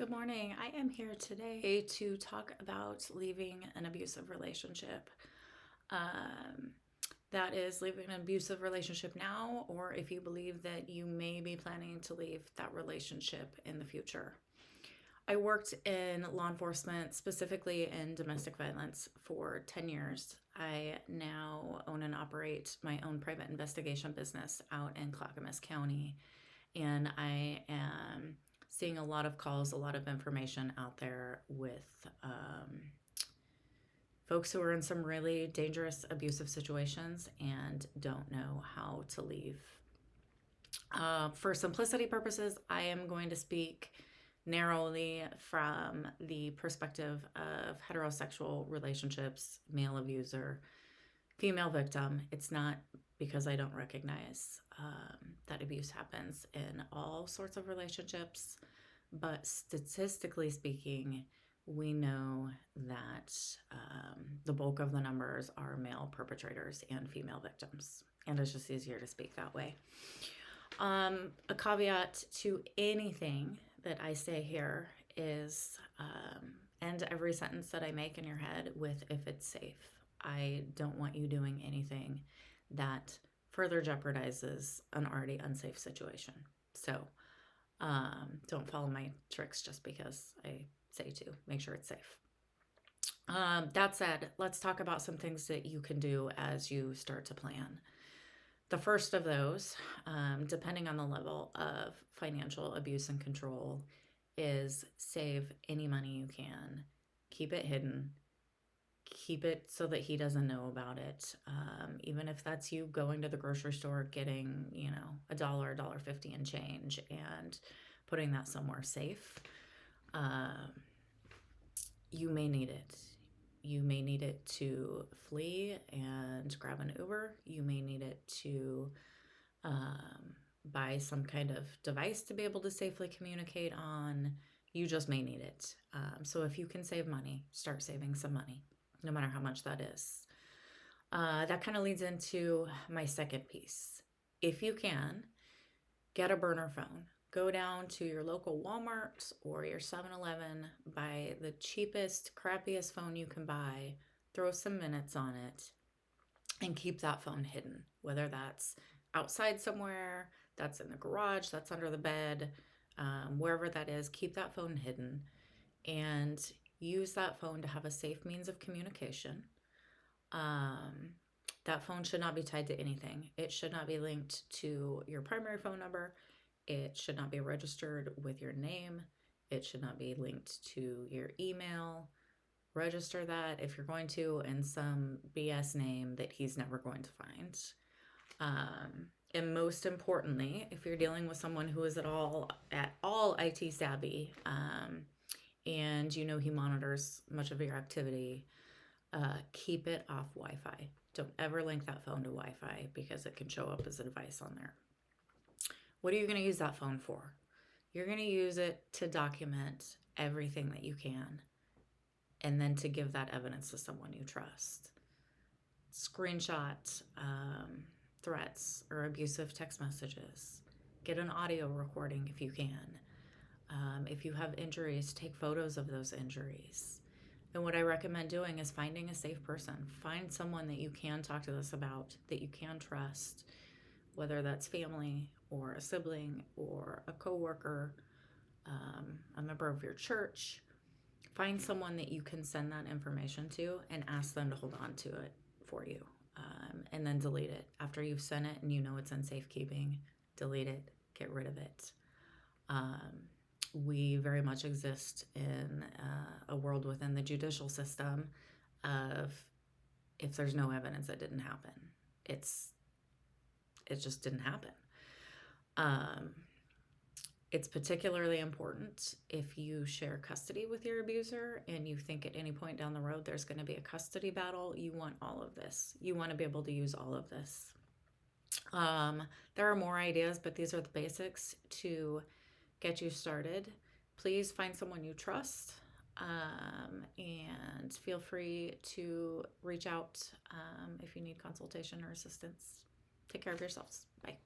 Good morning. I am here today to talk about leaving an abusive relationship. Um, that is, leaving an abusive relationship now, or if you believe that you may be planning to leave that relationship in the future. I worked in law enforcement, specifically in domestic violence, for 10 years. I now own and operate my own private investigation business out in Clackamas County, and I am seeing a lot of calls, a lot of information out there with folks who are in some really dangerous, abusive situations and don't know how to leave. For simplicity purposes, I am going to speak narrowly from the perspective of heterosexual relationships, male abuser, female victim. It's not because I don't recognize that abuse happens in all sorts of relationships, but statistically speaking, we know that the bulk of the numbers are male perpetrators and female victims, and it's just easier to speak that way. A caveat to anything that I say here is end every sentence that I make in your head with "if it's safe." I don't want you doing anything that further jeopardizes an already unsafe situation. So don't follow my tricks just because I say to. Make sure it's safe. That said, let's talk about some things that you can do as you start to plan. The first of those, depending on the level of financial abuse and control, is save any money you can. Keep it hidden. Keep it so that he doesn't know about it. Even if that's you going to the grocery store, getting, $1, $1.50 and change, and putting that somewhere safe. You may need it. You may need it to flee and grab an Uber. You may need it to buy some kind of device to be able to safely communicate on. You just may need it. So if you can save money, start saving some money, no matter how much that is. That kind of leads into my second piece. If you can, get a burner phone. Go down to your local Walmart or your 7-Eleven, buy the cheapest, crappiest phone you can buy, throw some minutes on it, and keep that phone hidden. Whether that's outside somewhere, that's in the garage, that's under the bed, wherever that is, keep that phone hidden and use that phone to have a safe means of communication. That phone should not be tied to anything. It should not be linked to your primary phone number. It should not be registered with your name. It should not be linked to your email. Register that if you're going to in some BS name that he's never going to find. And most importantly, if you're dealing with someone who is at all IT savvy, and he monitors much of your activity, keep it off Wi-Fi. Don't ever link that phone to Wi-Fi because it can show up as a device on there. What are you going to use that phone for? You're going to use it to document everything that you can, and then to give that evidence to someone you trust. Screenshot threats or abusive text messages. Get an audio recording if you can. If you have injuries, take photos of those injuries. And what I recommend doing is finding a safe person. Find someone that you can talk to this about, that you can trust, whether that's family or a sibling or a coworker, a member of your church. Find someone that you can send that information to and ask them to hold on to it for you, and then delete it. After you've sent it and it's in safekeeping, delete it, get rid of it. We very much exist in a world within the judicial system of, if there's no evidence, it didn't happen. It just didn't happen. It's particularly important if you share custody with your abuser and you think at any point down the road there's going to be a custody battle. You want all of this. You want to be able to use all of this. There are more ideas, but these are the basics to get you started. Please find someone you trust, and feel free to reach out if you need consultation or assistance. Take care of yourselves. Bye.